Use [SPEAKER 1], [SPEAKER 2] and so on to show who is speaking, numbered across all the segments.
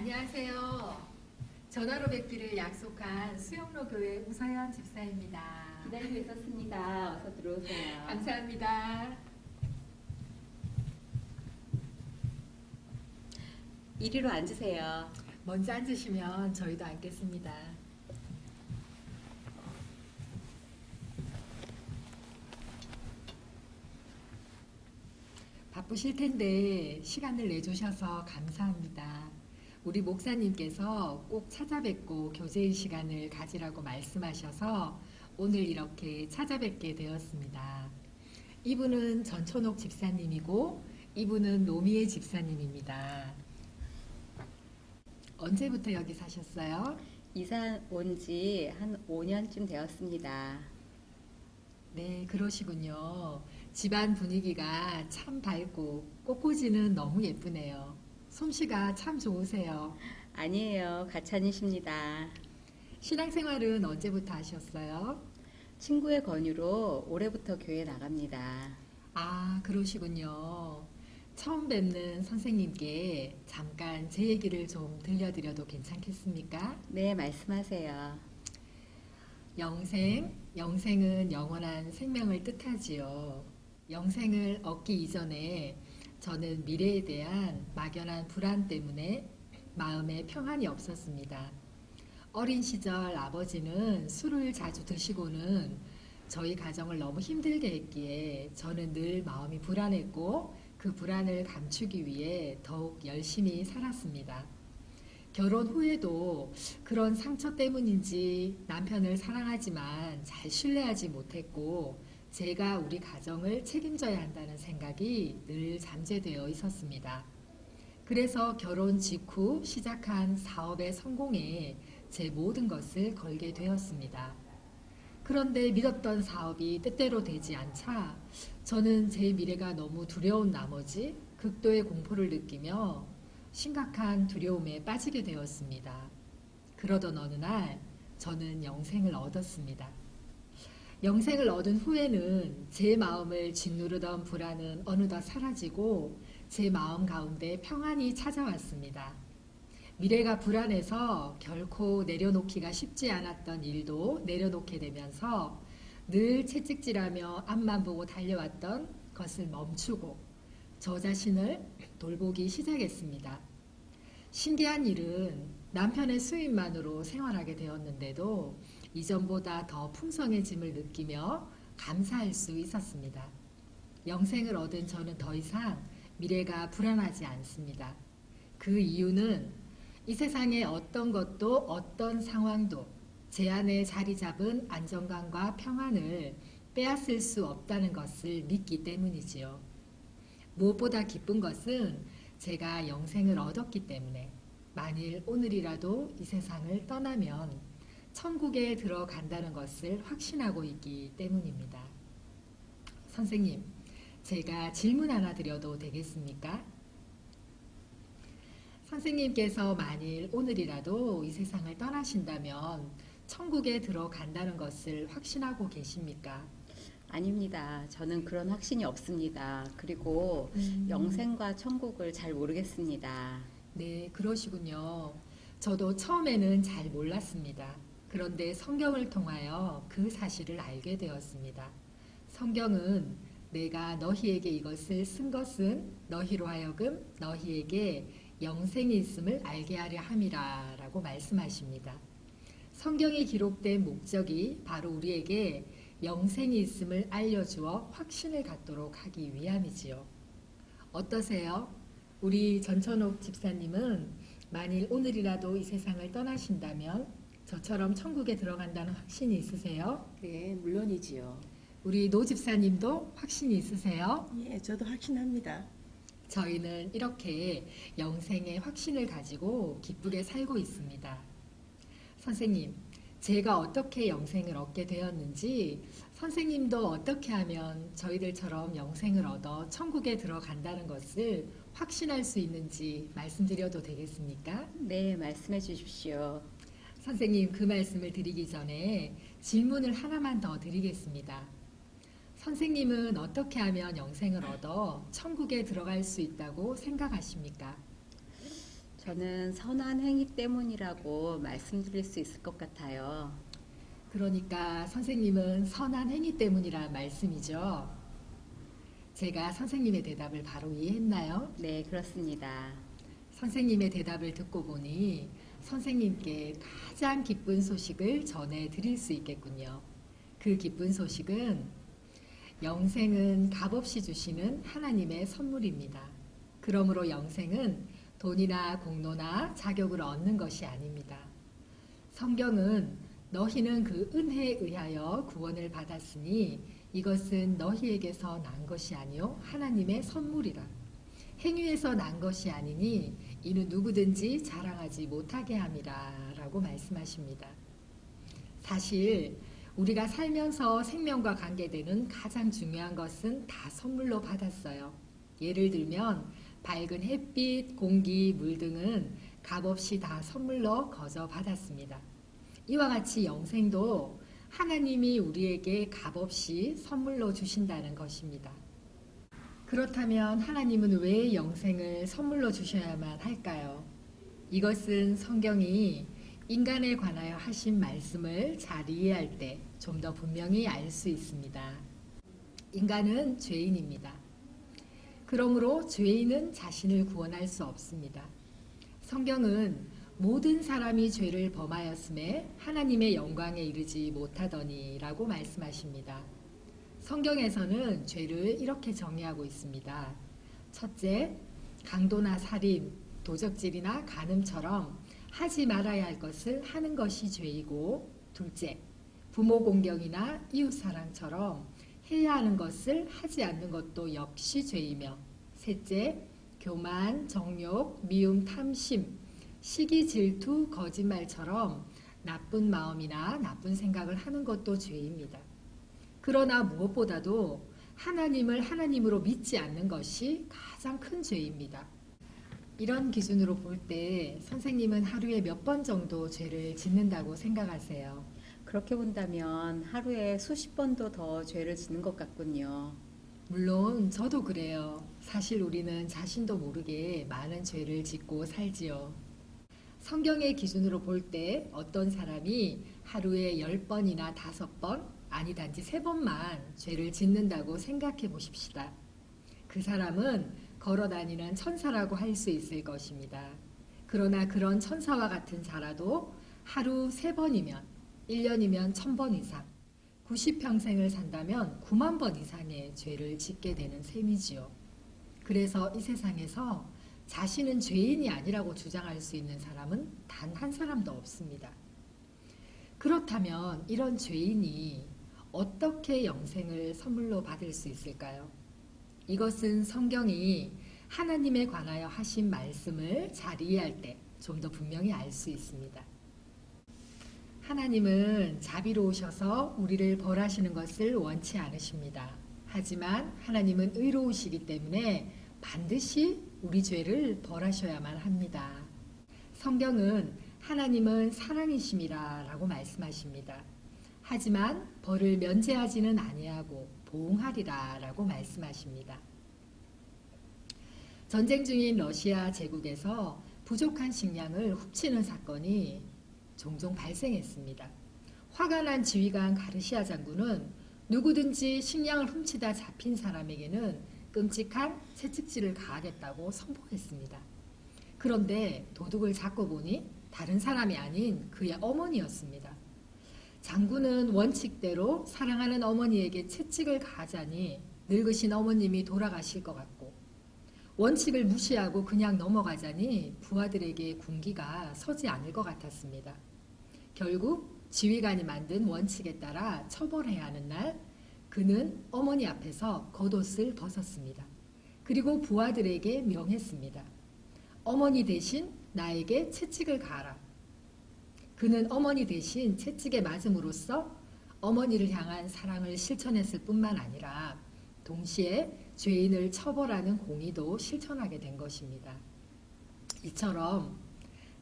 [SPEAKER 1] 안녕하세요. 전화로 뵙기를 약속한 수영로 교회 우서연 집사입니다.
[SPEAKER 2] 기다리고 있었습니다. 어서 들어오세요.
[SPEAKER 1] 감사합니다.
[SPEAKER 2] 이리로 앉으세요.
[SPEAKER 1] 먼저 앉으시면 저희도 앉겠습니다. 바쁘실 텐데 시간을 내주셔서 감사합니다. 우리 목사님께서 꼭 찾아뵙고 교제의 시간을 가지라고 말씀하셔서 오늘 이렇게 찾아뵙게 되었습니다. 이분은 전천옥 집사님이고 이분은 노미애 집사님입니다. 언제부터 여기 사셨어요?
[SPEAKER 2] 이사 온 지 한 5년쯤 되었습니다.
[SPEAKER 1] 네, 그러시군요. 집안 분위기가 참 밝고 꽃꽂이는 너무 예쁘네요. 솜씨가 참 좋으세요.
[SPEAKER 2] 아니에요. 가찬이십니다.
[SPEAKER 1] 신앙생활은 언제부터 하셨어요?
[SPEAKER 2] 친구의 권유로 올해부터 교회 나갑니다.
[SPEAKER 1] 아, 그러시군요. 처음 뵙는 선생님께 잠깐 제 얘기를 좀 들려드려도 괜찮겠습니까?
[SPEAKER 2] 네, 말씀하세요.
[SPEAKER 1] 영생은 영원한 생명을 뜻하지요. 영생을 얻기 이전에 저는 미래에 대한 막연한 불안 때문에 마음에 평안이 없었습니다. 어린 시절 아버지는 술을 자주 드시고는 저희 가정을 너무 힘들게 했기에 저는 늘 마음이 불안했고 그 불안을 감추기 위해 더욱 열심히 살았습니다. 결혼 후에도 그런 상처 때문인지 남편을 사랑하지만 잘 신뢰하지 못했고 제가 우리 가정을 책임져야 한다는 생각이 늘 잠재되어 있었습니다. 그래서 결혼 직후 시작한 사업의 성공에 제 모든 것을 걸게 되었습니다. 그런데 믿었던 사업이 뜻대로 되지 않자 저는 제 미래가 너무 두려운 나머지 극도의 공포를 느끼며 심각한 두려움에 빠지게 되었습니다. 그러던 어느 날 저는 영생을 얻었습니다. 영생을 얻은 후에는 제 마음을 짓누르던 불안은 어느덧 사라지고 제 마음 가운데 평안이 찾아왔습니다. 미래가 불안해서 결코 내려놓기가 쉽지 않았던 일도 내려놓게 되면서 늘 채찍질하며 앞만 보고 달려왔던 것을 멈추고 저 자신을 돌보기 시작했습니다. 신기한 일은 남편의 수입만으로 생활하게 되었는데도 이전보다 더 풍성해짐을 느끼며 감사할 수 있었습니다. 영생을 얻은 저는 더 이상 미래가 불안하지 않습니다. 그 이유는 이 세상의 어떤 것도 어떤 상황도 제 안에 자리 잡은 안정감과 평안을 빼앗을 수 없다는 것을 믿기 때문이지요. 무엇보다 기쁜 것은 제가 영생을 얻었기 때문에 만일 오늘이라도 이 세상을 떠나면 천국에 들어간다는 것을 확신하고 있기 때문입니다. 선생님, 제가 질문 하나 드려도 되겠습니까? 선생님께서 만일 오늘이라도 이 세상을 떠나신다면 천국에 들어간다는 것을 확신하고 계십니까?
[SPEAKER 2] 아닙니다. 저는 그런 확신이 없습니다. 그리고 영생과 천국을 잘 모르겠습니다.
[SPEAKER 1] 네, 그러시군요. 저도 처음에는 잘 몰랐습니다. 그런데 성경을 통하여 그 사실을 알게 되었습니다. 성경은 내가 너희에게 이것을 쓴 것은 너희로 하여금 너희에게 영생이 있음을 알게 하려 함이라 라고 말씀하십니다. 성경에 기록된 목적이 바로 우리에게 영생이 있음을 알려주어 확신을 갖도록 하기 위함이지요. 어떠세요? 우리 전천옥 집사님은 만일 오늘이라도 이 세상을 떠나신다면 저처럼 천국에 들어간다는 확신이 있으세요?
[SPEAKER 3] 네, 물론이지요.
[SPEAKER 1] 우리 노 집사님도 확신이 있으세요?
[SPEAKER 3] 예, 저도 확신합니다.
[SPEAKER 1] 저희는 이렇게 영생의 확신을 가지고 기쁘게 살고 있습니다. 선생님, 제가 어떻게 영생을 얻게 되었는지 선생님도 어떻게 하면 저희들처럼 영생을 얻어 천국에 들어간다는 것을 확신할 수 있는지 말씀드려도 되겠습니까?
[SPEAKER 2] 네, 말씀해 주십시오.
[SPEAKER 1] 선생님, 그 말씀을 드리기 전에 질문을 하나만 더 드리겠습니다. 선생님은 어떻게 하면 영생을 얻어 천국에 들어갈 수 있다고 생각하십니까?
[SPEAKER 2] 저는 선한 행위 때문이라고 말씀드릴 수 있을 것 같아요.
[SPEAKER 1] 그러니까 선생님은 선한 행위 때문이란 말씀이죠. 제가 선생님의 대답을 바로 이해했나요?
[SPEAKER 2] 네, 그렇습니다.
[SPEAKER 1] 선생님의 대답을 듣고 보니 선생님께 가장 기쁜 소식을 전해드릴 수 있겠군요. 그 기쁜 소식은 영생은 값없이 주시는 하나님의 선물입니다. 그러므로 영생은 돈이나 공로나 자격을 얻는 것이 아닙니다. 성경은 너희는 그 은혜에 의하여 구원을 받았으니 이것은 너희에게서 난 것이 아니요 하나님의 선물이라. 행위에서 난 것이 아니니 이는 누구든지 자랑하지 못하게 함이라 라고 말씀하십니다. 사실 우리가 살면서 생명과 관계되는 가장 중요한 것은 다 선물로 받았어요. 예를 들면 밝은 햇빛, 공기, 물 등은 값없이 다 선물로 거저 받았습니다. 이와 같이 영생도 하나님이 우리에게 값없이 선물로 주신다는 것입니다. 그렇다면 하나님은 왜 영생을 선물로 주셔야만 할까요? 이것은 성경이 인간에 관하여 하신 말씀을 잘 이해할 때 좀 더 분명히 알 수 있습니다. 인간은 죄인입니다. 그러므로 죄인은 자신을 구원할 수 없습니다. 성경은 모든 사람이 죄를 범하였음에 하나님의 영광에 이르지 못하더니 라고 말씀하십니다. 성경에서는 죄를 이렇게 정의하고 있습니다. 첫째, 강도나 살인, 도적질이나 간음처럼 하지 말아야 할 것을 하는 것이 죄이고, 둘째, 부모 공경이나 이웃사랑처럼 해야 하는 것을 하지 않는 것도 역시 죄이며, 셋째, 교만, 정욕, 미움, 탐심, 시기, 질투, 거짓말처럼 나쁜 마음이나 나쁜 생각을 하는 것도 죄입니다. 그러나 무엇보다도 하나님을 하나님으로 믿지 않는 것이 가장 큰 죄입니다. 이런 기준으로 볼 때 선생님은 하루에 몇 번 정도 죄를 짓는다고 생각하세요?
[SPEAKER 2] 그렇게 본다면 하루에 수십 번도 더 죄를 짓는 것 같군요.
[SPEAKER 1] 물론 저도 그래요. 사실 우리는 자신도 모르게 많은 죄를 짓고 살지요. 성경의 기준으로 볼 때 어떤 사람이 하루에 10번이나 5번, 아니 단지 3번만 죄를 짓는다고 생각해 보십시다. 그 사람은 걸어다니는 천사라고 할 수 있을 것입니다. 그러나 그런 천사와 같은 자라도 하루 3번이면 1년이면 1000번 이상, 90평생을 산다면 9만 번 이상의 죄를 짓게 되는 셈이지요. 그래서 이 세상에서 자신은 죄인이 아니라고 주장할 수 있는 사람은 단 한 사람도 없습니다. 그렇다면 이런 죄인이 어떻게 영생을 선물로 받을 수 있을까요? 이것은 성경이 하나님에 관하여 하신 말씀을 잘 이해할 때 좀 더 분명히 알 수 있습니다. 하나님은 자비로우셔서 우리를 벌하시는 것을 원치 않으십니다. 하지만 하나님은 의로우시기 때문에 반드시 우리 죄를 벌하셔야만 합니다. 성경은 하나님은 사랑이심이라 라고 말씀하십니다. 하지만 벌을 면제하지는 아니하고 보응하리라 라고 말씀하십니다. 전쟁 중인 러시아 제국에서 부족한 식량을 훔치는 사건이 종종 발생했습니다. 화가 난 지휘관 가르시아 장군은 누구든지 식량을 훔치다 잡힌 사람에게는 끔찍한 채찍질을 가하겠다고 선포했습니다. 그런데 도둑을 잡고 보니 다른 사람이 아닌 그의 어머니였습니다. 장군은 원칙대로 사랑하는 어머니에게 채찍을 가하자니 늙으신 어머님이 돌아가실 것 같고, 원칙을 무시하고 그냥 넘어가자니 부하들에게 군기가 서지 않을 것 같았습니다. 결국 지휘관이 만든 원칙에 따라 처벌해야 하는 날, 그는 어머니 앞에서 겉옷을 벗었습니다. 그리고 부하들에게 명했습니다. 어머니 대신 나에게 채찍을 가하라. 그는 어머니 대신 채찍에 맞음으로써 어머니를 향한 사랑을 실천했을 뿐만 아니라 동시에 죄인을 처벌하는 공의도 실천하게 된 것입니다. 이처럼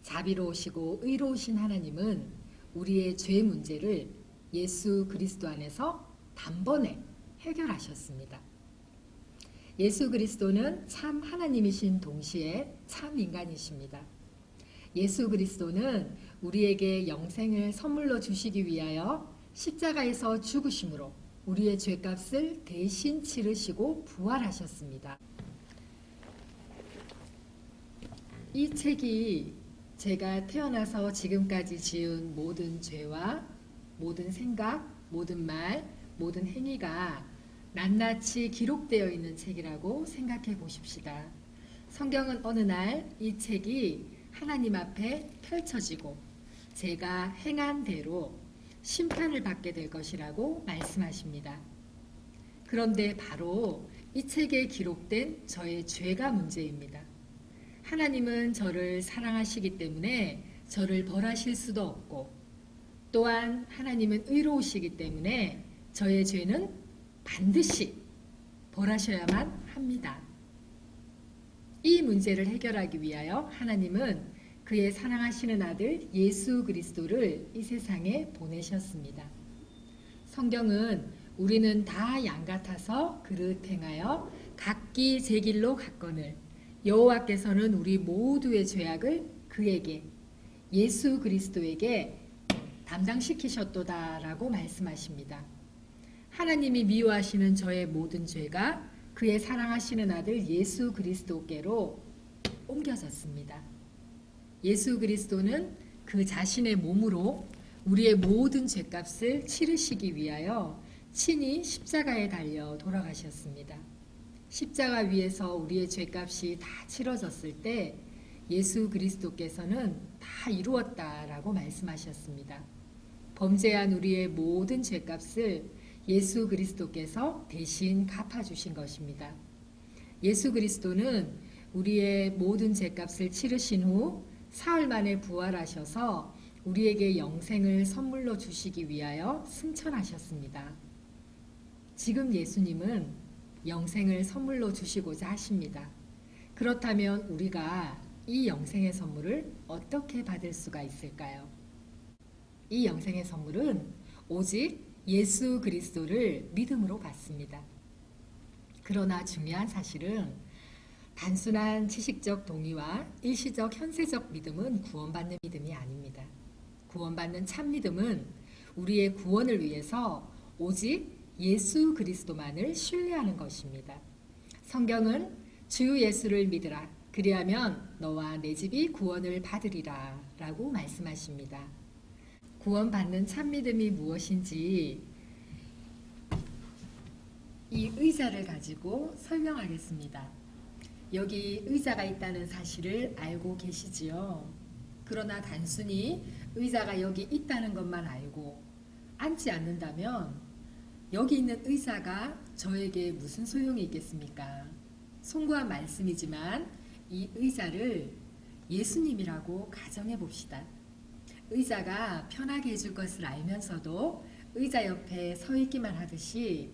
[SPEAKER 1] 자비로우시고 의로우신 하나님은 우리의 죄 문제를 예수 그리스도 안에서 단번에 해결하셨습니다. 예수 그리스도는 참 하나님이신 동시에 참 인간이십니다. 예수 그리스도는 우리에게 영생을 선물로 주시기 위하여 십자가에서 죽으심으로 우리의 죄값을 대신 치르시고 부활하셨습니다. 이 책이 제가 태어나서 지금까지 지은 모든 죄와 모든 생각, 모든 말, 모든 행위가 낱낱이 기록되어 있는 책이라고 생각해 보십시다. 성경은 어느 날 이 책이 하나님 앞에 펼쳐지고 제가 행한 대로 심판을 받게 될 것이라고 말씀하십니다. 그런데 바로 이 책에 기록된 저의 죄가 문제입니다. 하나님은 저를 사랑하시기 때문에 저를 벌하실 수도 없고 또한 하나님은 의로우시기 때문에 저의 죄는 반드시 벌하셔야만 합니다. 이 문제를 해결하기 위하여 하나님은 그의 사랑하시는 아들 예수 그리스도를 이 세상에 보내셨습니다. 성경은 우리는 다 양 같아서 그릇 행하여 각기 제 길로 갔거늘 여호와께서는 우리 모두의 죄악을 그에게 예수 그리스도에게 담당시키셨도다라고 말씀하십니다. 하나님이 미워하시는 저의 모든 죄가 그의 사랑하시는 아들 예수 그리스도께로 옮겨졌습니다. 예수 그리스도는 그 자신의 몸으로 우리의 모든 죄값을 치르시기 위하여 친히 십자가에 달려 돌아가셨습니다. 십자가 위에서 우리의 죄값이 다 치러졌을 때 예수 그리스도께서는 다 이루었다라고 말씀하셨습니다. 범죄한 우리의 모든 죄값을 예수 그리스도께서 대신 갚아주신 것입니다. 예수 그리스도는 우리의 모든 죄값을 치르신 후 사흘 만에 부활하셔서 우리에게 영생을 선물로 주시기 위하여 승천하셨습니다. 지금 예수님은 영생을 선물로 주시고자 하십니다. 그렇다면 우리가 이 영생의 선물을 어떻게 받을 수가 있을까요? 이 영생의 선물은 오직 예수 그리스도를 믿음으로 받습니다. 그러나 중요한 사실은 단순한 지식적 동의와 일시적 현세적 믿음은 구원받는 믿음이 아닙니다. 구원받는 참 믿음은 우리의 구원을 위해서 오직 예수 그리스도만을 신뢰하는 것입니다. 성경은 주 예수를 믿으라. 그리하면 너와 내 집이 구원을 받으리라 라고 말씀하십니다. 구원받는 참 믿음이 무엇인지 이 의자를 가지고 설명하겠습니다. 여기 의자가 있다는 사실을 알고 계시지요? 그러나 단순히 의자가 여기 있다는 것만 알고 앉지 않는다면 여기 있는 의자가 저에게 무슨 소용이 있겠습니까? 송구한 말씀이지만 이 의자를 예수님이라고 가정해 봅시다. 의자가 편하게 해줄 것을 알면서도 의자 옆에 서 있기만 하듯이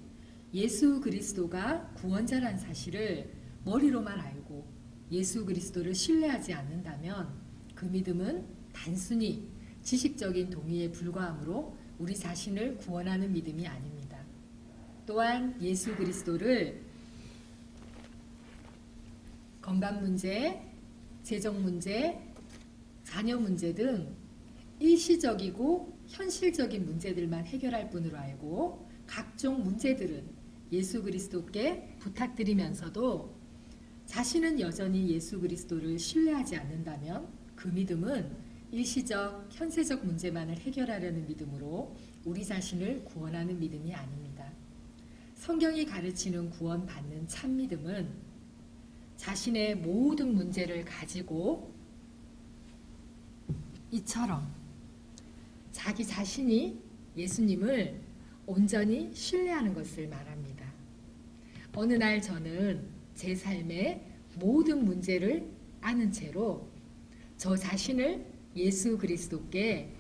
[SPEAKER 1] 예수 그리스도가 구원자란 사실을 머리로만 알고 예수 그리스도를 신뢰하지 않는다면 그 믿음은 단순히 지식적인 동의에 불과하므로 우리 자신을 구원하는 믿음이 아닙니다. 또한 예수 그리스도를 건강 문제, 재정 문제, 자녀 문제 등 일시적이고 현실적인 문제들만 해결할 뿐으로 알고 각종 문제들은 예수 그리스도께 부탁드리면서도 자신은 여전히 예수 그리스도를 신뢰하지 않는다면 그 믿음은 일시적, 현세적 문제만을 해결하려는 믿음으로 우리 자신을 구원하는 믿음이 아닙니다. 성경이 가르치는 구원받는 참 믿음은 자신의 모든 문제를 가지고 이처럼 자기 자신이 예수님을 온전히 신뢰하는 것을 말합니다. 어느 날 저는 제 삶의 모든 문제를 아는 채로 저 자신을 예수 그리스도께